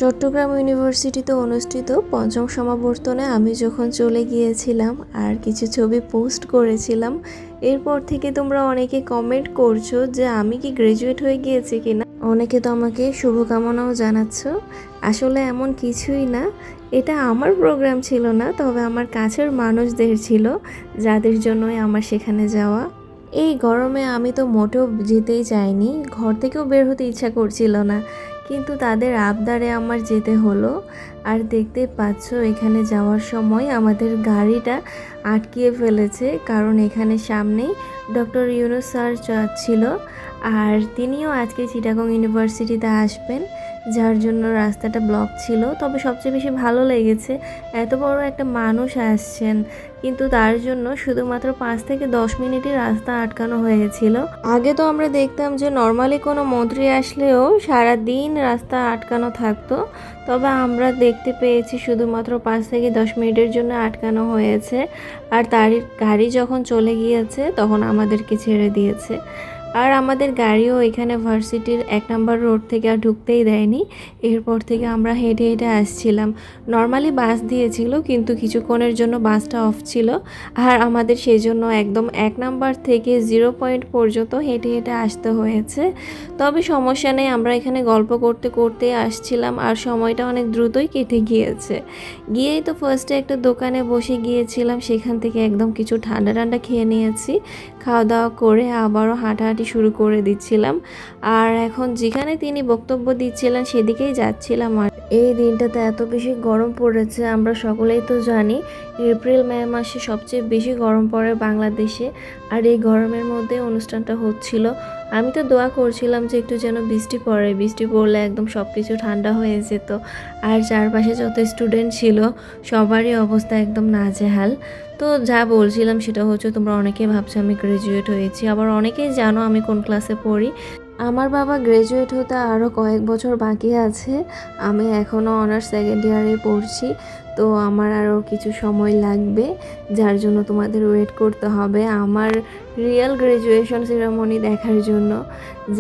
চট্টগ্রাম ইউনিভার্সিটিতে অনুষ্ঠিত পঞ্চম সমাবর্তনে আমি যখন চলে গিয়েছিলাম আর কিছু ছবি পোস্ট করেছিলাম, এরপর থেকে তোমরা অনেকে কমেন্ট করছো যে আমি কি গ্র্যাজুয়েট হয়ে গিয়েছি কিনা। অনেকে তো আমাকে শুভকামনাও জানাচ্ছ। আসলে এমন কিছুই না, এটা আমার প্রোগ্রাম ছিল না, তবে আমার কাছের মানুষদের ছিল, যাদের জন্যই আমার সেখানে যাওয়া। এই গরমে আমি তো মোটেও যেতেই চাইনি, ঘর থেকেও বের হতে ইচ্ছা করছিল না, কিন্তু তাদের আবদারে আমার যেতে হলো। আর দেখতে পাচ্ছ এখানে যাওয়ার সময় আমাদের গাড়িটা আটকিয়ে ফেলেছে, কারণ এখানে সামনেই ডক্টর ইউনূস স্যার ছিল, আর তিনিও আজকে চিটাগং ইউনিভার্সিটিতে আসবেন, যার জন্য রাস্তাটা ব্লক ছিল। তবে সবচেয়ে বেশি ভালো লেগেছে এত বড় একটা মানুষ আসছেন, কিন্তু তার জন্য শুধুমাত্র 5 থেকে 10 মিনিটই রাস্তা আটকানো হয়েছিল। আগে তো আমরা দেখতাম যে নর্মালি কোনো মন্ত্রী আসলেও সারা দিন রাস্তা আটকানো থাকতো, তবে আমরা দেখতে পেয়েছি শুধুমাত্র 5 থেকে 10 মিনিটের জন্য আটকানো হয়েছে। আর তার গাড়ি যখন চলে গিয়েছে তখন আমাদেরকে ছেড়ে দিয়েছে। আর আমাদের গাড়িও এখানে ভার্সিটির 1 নম্বর রোড থেকে আর ঢুকতেই দেয়নি। এরপর থেকে আমরা হেঁটে হেঁটে আসছিলাম। নর্মালি বাস দিয়েছিল, কিন্তু কিছুক্ষণের জন্য বাসটা অফ ছিল, আর আমাদের সেই জন্য একদম 1 নাম্বার থেকে 0 পয়েন্ট পর্যন্ত হেঁটে হেঁটে আসতে হয়েছে। তবে সমস্যা নেই, আমরা এখানে গল্প করতে করতে আসছিলাম, আর সময়টা অনেক দ্রুতই কেটে গিয়েছে। গিয়েই তো ফার্স্টে একটা দোকানে বসে গিয়েছিলাম, সেখান থেকে একদম কিছু ঠান্ডা ঠান্ডা খেয়ে নিয়েছি। খাওয়া দাওয়া করে আবারও হাঁটাহাঁটি শুরু করে দিচ্ছিলাম, আর এখন যেখানে তিনি বক্তব্য দিচ্ছিলেন সেদিকেই যাচ্ছিলাম। আর এই দিনটাতে এত বেশি গরম পড়েছে, আমরা সকলেই তো জানি এপ্রিল মে মাসে সবচেয়ে বেশি গরম পড়ে বাংলাদেশে। আর এই গরমের মধ্যে অনুষ্ঠানটা হচ্ছিল। আমি তো দোয়া করছিলাম যে একটু যেন বৃষ্টি পড়ে, বৃষ্টি পড়লে একদম সব কিছু ঠান্ডা হয়ে যেত। আর চারপাশে যত স্টুডেন্ট ছিল সবারই অবস্থা একদম নাজেহাল। তো যা বলছিলাম সেটা হচ্ছে, তোমরা অনেকেই ভাবছো আমি গ্র্যাজুয়েট হয়েছি, আবার অনেকেই জানো আমি কোন ক্লাসে পড়ি। আমার বাবা গ্র্যাজুয়েট হতে আরও কয়েক বছর বাকি আছে। আমি এখনও অনার্স সেকেন্ড ইয়ারে পড়ছি, তো আমার আরও কিছু সময় লাগবে, যার জন্য তোমাদের ওয়েট করতে হবে আমার রিয়েল গ্র্যাজুয়েশন সেরেমনি দেখার জন্য।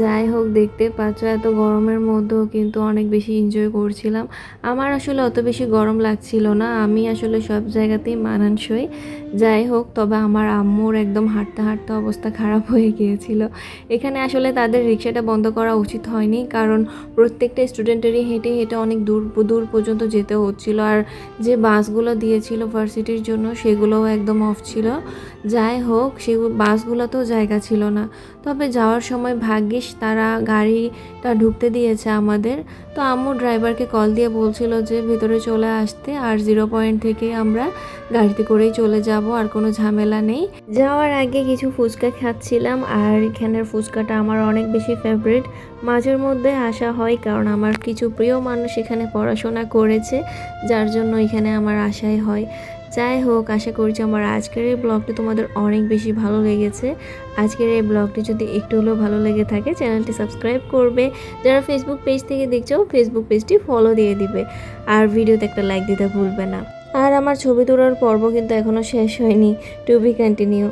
যাই হোক, দেখতে পাচ্ছ এত গরমের মধ্যেও কিন্তু অনেক বেশি এনজয় করছিলাম। আমার আসলে অত বেশি গরম লাগছিল না, আমি আসলে সব জায়গাতেই মানানসই। যাই হোক, তবে আমার আম্মুর একদম হাঁটতে হাঁটতে অবস্থা খারাপ হয়ে গিয়েছিল। এখানে আসলে তাদের রিক্সাটা বন্ধ করা উচিত হয়নি, কারণ প্রত্যেকটা স্টুডেন্টেরই হেঁটে হেঁটে অনেক দূর দূর পর্যন্ত যেতে হচ্ছিল। আর যে বাসগুলো দিয়েছিল ভার্সিটির জন্য সেগুলোও একদম অফ ছিল। যাই হোক, সেই বাসগুলোতেও জায়গা ছিল না, তবে যাওয়ার সময় ভাগ্যিস তারা গাড়িটা ঢুকতে দিয়েছে আমাদের। তো আম্মু ড্রাইভারকে কল দিয়ে বলছিল যে ভেতরে চলে আসতে, আর 0 পয়েন্ট থেকে আমরা গাড়িতে করেই চলে যাব, আর কোনো ঝামেলা নেই। যাওয়ার আগে কিছু ফুচকা খাচ্ছিলাম, আর এখানের ফুচকাটা আমার অনেক বেশি ফেভারিট। মাঝের মধ্যে আসা হয়, কারণ আমার কিছু প্রিয় মানুষ এখানে পড়াশোনা করেছে, যার জন্য এখানে আমার আশাই হয়। যাই হোক, আশা করছি আমার আজকের এই ব্লগটি তোমাদের অনেক বেশি ভালো লেগেছে। আজকের এই ব্লগটি যদি একটু হলেও ভালো লেগে থাকে, চ্যানেলটি সাবস্ক্রাইব করবে। যারা ফেসবুক পেজ থেকে দেখছো, ফেসবুক পেজটি ফলো দিয়ে দিবে, আর ভিডিওতে একটা লাইক দিতে ভুলবে না। আর আমার ছবি তোলার পর্ব কিন্তু এখনও শেষ হয়নি, টু বি কন্টিনিউ।